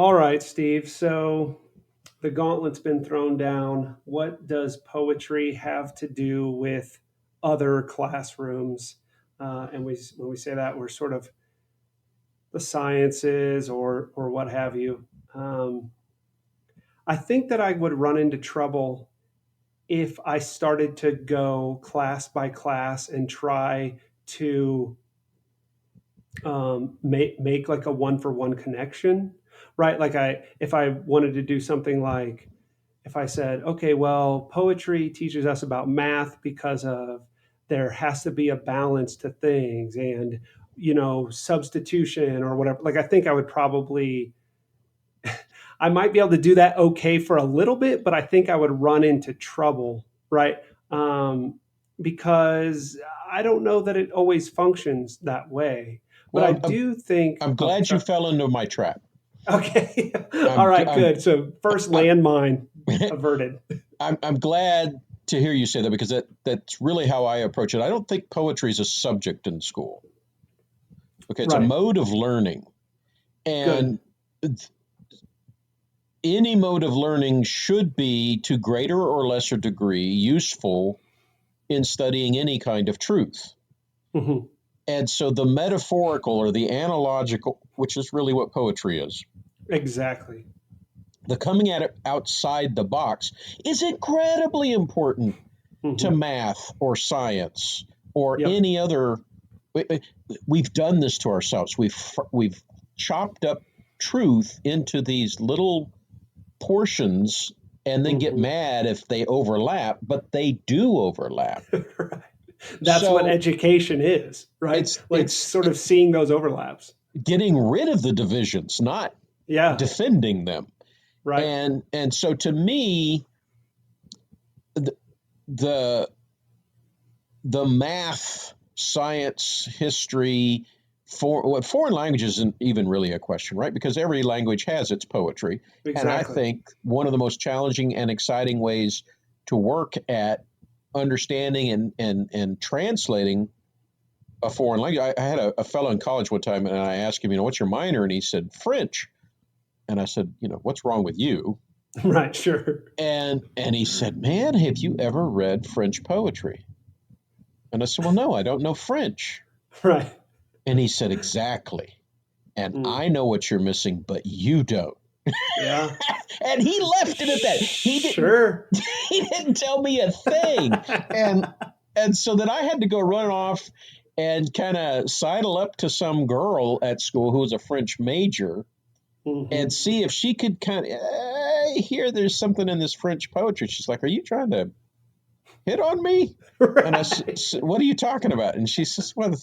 All right, Steve. So the gauntlet's been thrown down. What does poetry have to do with other classrooms? When we say that, we're sort of the sciences or what have you. Um, I think that I would run into trouble if I started to go class by class and try to make like a one for one connection, right? If I wanted to do something like, if I said, okay, well, poetry teaches us about math because of there has to be a balance to things and, substitution or whatever. Like, I think I would probably, I might be able to do that okay for a little bit, but I think I would run into trouble, right? Um, because I don't know that it always functions that way. But Well, I I'm, do think, I'm oh, glad you sorry. fell into my trap. Okay. All I'm, right, I'm, good. So first I'm, landmine averted. I'm glad to hear you say that because that's really how I approach it. I don't think poetry is a subject in school. Okay, it's a Right. mode of learning, Good. and any mode of learning should be, to greater or lesser degree, useful in studying any kind of truth. Hmm. And so the metaphorical or the analogical, which is really what poetry is, Exactly. the coming at it outside the box is incredibly important to Hmm. math or science or Yep. any other. We've done this to ourselves. We've chopped up truth into these little portions and then get Hmm. mad if they overlap, but they do overlap. Right. That's what So education is, right? it's Like it's sort of seeing those overlaps. getting rid of the divisions, not Yeah. defending them. Right. And so to me, the the, the math, science, history, foreign language isn't even really a question, right? Because every language has its poetry. And I Exactly. think one of the most challenging and exciting ways to work at understanding and translating a foreign language. I had a fellow in college one time and I asked him, what's your minor? And he said, French. And I said, what's wrong with you? Right. Sure. And he said, man, have you ever read French poetry? And I said, well, no, I don't know French. Right. And he said, exactly. And Mm. I know what you're missing, but you don't. Yeah. And he left it at that. Sure. He didn't tell me a thing. And and so then I had to go run off and kind of sidle up to some girl at school who was a French major and Hmm. see if she could kind of hear there's something in this French poetry. She's like, "Are you trying to hit on me?" And Right. "What are you talking about?" And she says, "Well,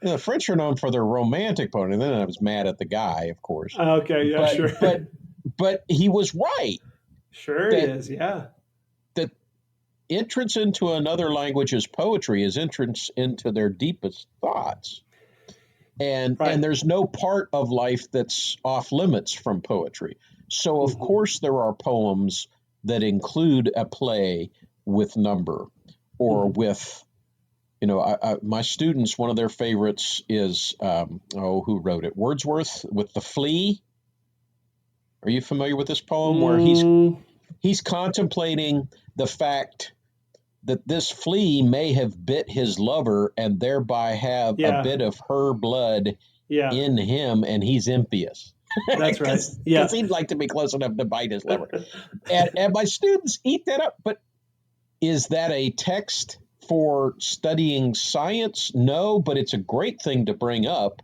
the French are known for their romantic poetry." And then I was mad at the guy, of course, Okay. Yeah. but Sure. but but he was right Sure. He that is. Yeah. that entrance into another language's poetry is entrance into their deepest thoughts. And Right. there's no part of life that's off limits from poetry. So of Hmm. course there are poems that include a play with number or Hmm. with my students, one of their favorites is who wrote it, Wordsworth with the flea. Are you familiar with this poem where Mm, he's contemplating the fact that this flea may have bit his lover and thereby have a yeah. bit of her blood Yeah. in him, and he's impious That's right. because Yeah. he'd like to be close enough to bite his liver. And my students eat that up. But is that a text for studying science? No, but it's a great thing to bring up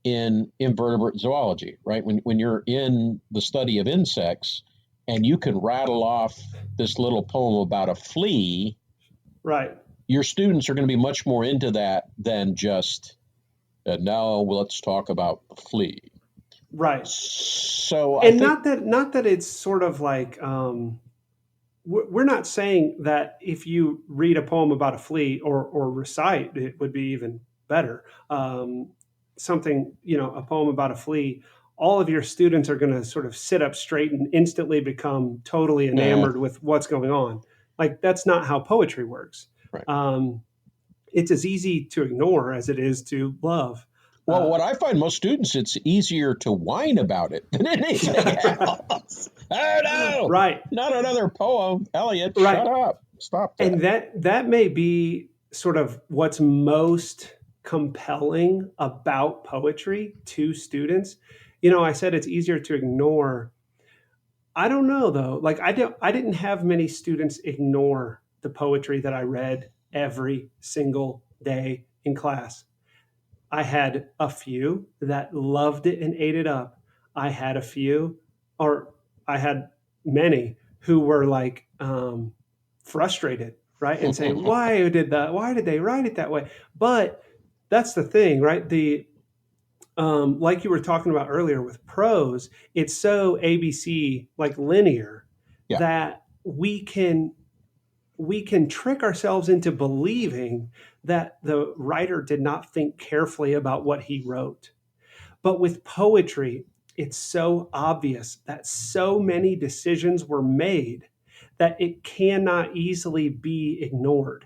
in invertebrate zoology, right? When you're in the study of insects and you can rattle off this little poem about a flea, Right. your students are going to be much more into that than just now let's talk about the flea. Right. So I And think not that it's sort of like we're not saying that if you read a poem about a flea or recite it would be even better. Something, a poem about a flea, all of your students are going to sort of sit up straight and instantly become totally uh, enamored with what's going on. Like that's not how poetry works. right. Um, it's as easy to ignore as it is to love. Well, what I find most students, it's easier to whine about it than anything else. Oh no, Right, not another poem. Elliot, shut right. up. Stop that. And that may be sort of what's most compelling about poetry to students. I said it's easier to ignore. I don't know though. Like I didn't have many students ignore the poetry that I read every single day in class. I had a few that loved it and ate it up. I had a few, or I had many who were like frustrated, right, and say, Why did they write it that way?" But that's the thing, right? The like you were talking about earlier with prose, it's so ABC, like linear, Yeah. that we can trick ourselves into believing that the writer did not think carefully about what he wrote. But with poetry, it's so obvious that so many decisions were made that it cannot easily be ignored.